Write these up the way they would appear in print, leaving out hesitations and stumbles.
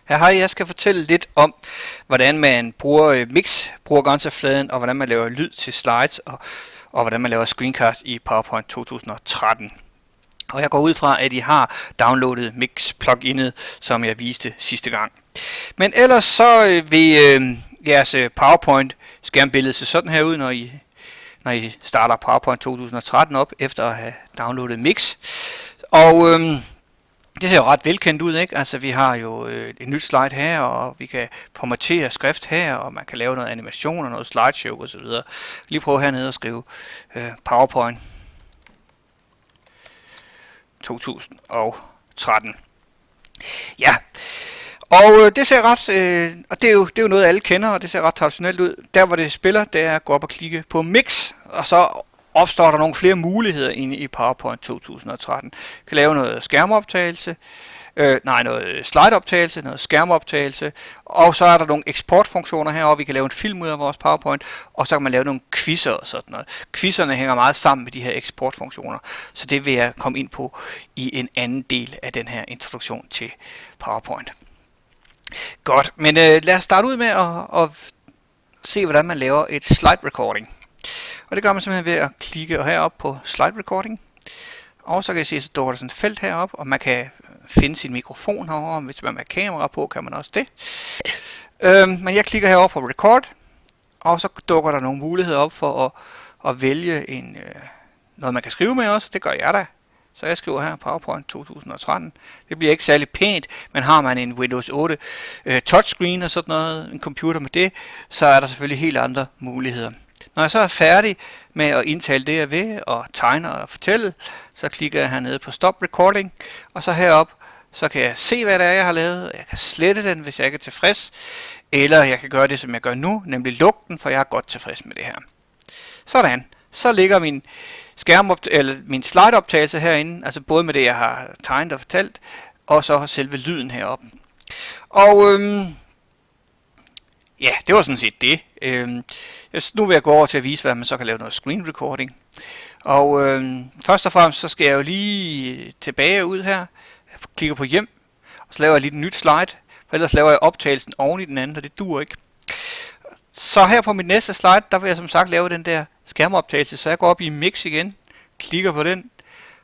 Hej, jeg skal fortælle lidt om, hvordan man bruger bruger grænsefladen, og hvordan man laver lyd til slides, og hvordan man laver screencast i PowerPoint 2013. Og jeg går ud fra, at I har downloadet Mix pluginet, som jeg viste sidste gang. Men ellers så vil jeres PowerPoint skærmbillede se sådan her ud, når I starter PowerPoint 2013 op, efter at have downloadet Mix. Og det ser jo ret velkendt ud, ikke? Altså vi har jo et nyt slide her, og vi kan formatere skrift her, og man kan lave noget animation og noget slideshow osv. Lige prøve hernede at skrive PowerPoint 2013. Ja, og det ser ret, og det er jo noget alle kender, og det ser ret traditionelt ud. Der hvor det spiller, det er at gå op og klikke på Mix, og så opstår der nogle flere muligheder inde i PowerPoint 2013. Du kan lave noget skærmoptagelse, noget slideoptagelse, noget skærmoptagelse, og så er der nogle eksportfunktioner heroppe. Vi kan lave en film ud af vores PowerPoint, og så kan man lave nogle quizzer og sådan noget. Quizzerne hænger meget sammen med de her eksportfunktioner, så det vil jeg komme ind på i en anden del af den her introduktion til PowerPoint. Godt, men lad os starte ud med at se, hvordan man laver et slide recording. Og det gør man simpelthen ved at klikke herop på slide recording. Og så kan I se, så dukker der sådan et felt herop, og man kan finde sin mikrofon herovre. Hvis man har kamera på, kan man også det. Men jeg klikker herover på record, og så dukker der nogle muligheder op for at vælge noget, man kan skrive med også. Det gør jeg da. Så jeg skriver her PowerPoint 2013. Det bliver ikke særlig pænt, men har man en Windows 8 touchscreen og sådan noget, en computer med det, så er der selvfølgelig helt andre muligheder. Når jeg så er færdig med at indtale det, jeg vil, og tegne og fortælle, så klikker jeg hernede på Stop Recording, og så herop, så kan jeg se, hvad det er, jeg har lavet. Jeg kan slette den, hvis jeg ikke er tilfreds, eller jeg kan gøre det, som jeg gør nu, nemlig lukke den, for jeg er godt tilfreds med det her. Sådan, så ligger min slideoptagelse herinde, altså både med det, jeg har tegnet og fortalt, og så selve lyden heroppe. Og ja, det var sådan set det. Nu vil jeg gå over til at vise, hvordan man så kan lave noget screen recording. Og først og fremmest, så skal jeg jo lige tilbage ud her. Jeg klikker på hjem, og så laver jeg lige et nyt slide. For ellers laver jeg optagelsen oven i den anden, og det duer ikke. Så her på mit næste slide, der vil jeg som sagt lave den der skærmoptagelse. Så jeg går op i Mix igen, klikker på den,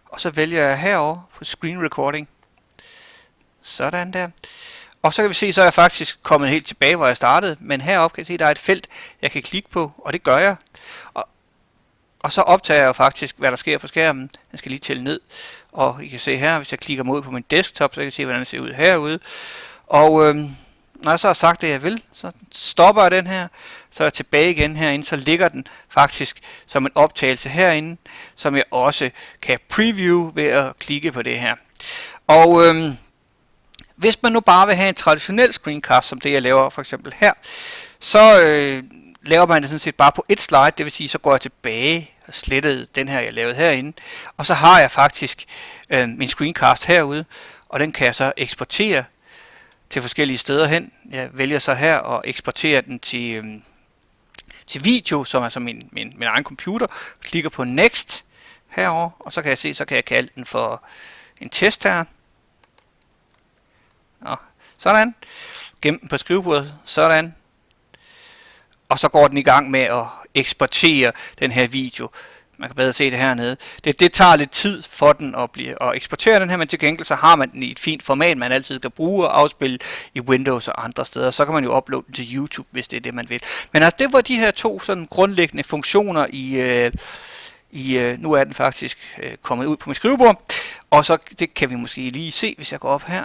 og så vælger jeg herover på screen recording. Sådan der. Og så kan vi se, så er jeg faktisk kommet helt tilbage, hvor jeg startede. Men heroppe kan I se, der er et felt, jeg kan klikke på, og det gør jeg. Og så optager jeg jo faktisk, hvad der sker på skærmen. Den skal lige tælle ned. Og I kan se her, hvis jeg klikker mod på min desktop, så kan I se, hvordan det ser ud herude. Og når jeg så har sagt det, jeg vil, så stopper jeg den her. Så er jeg tilbage igen herinde, så ligger den faktisk som en optagelse herinde, som jeg også kan preview ved at klikke på det her. Og hvis man nu bare vil have en traditionel screencast, som det jeg laver for eksempel her, så laver man det sådan set bare på et slide, det vil sige, så går jeg tilbage og sletter den her, jeg lavede herinde, og så har jeg faktisk min screencast herude, og den kan jeg så eksportere til forskellige steder hen. Jeg vælger så her og eksporterer den til video, som er så min egen computer, klikker på Next herover, og så kan jeg se, så kan jeg kalde den for en test her. Sådan. Gem den på skrivebordet. Sådan. Og så går den i gang med at eksportere den her video. Man kan bedre se det hernede. Det tager lidt tid for den at eksportere den her, men til gengæld så har man den i et fint format, man altid kan bruge og afspille i Windows og andre steder. Så kan man jo uploade den til YouTube, hvis det er det, man vil. Men altså, det var de her to sådan grundlæggende funktioner nu er den faktisk kommet ud på mit skrivebord. Og så det kan vi måske lige se, hvis jeg går op her.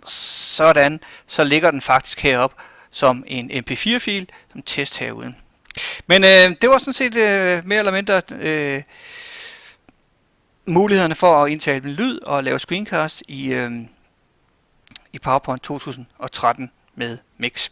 Sådan, så ligger den faktisk heroppe som en mp4-fil, som test herude. Men det var sådan set mere eller mindre mulighederne for at indtale en lyd og lave screencast i PowerPoint 2013 med Mix.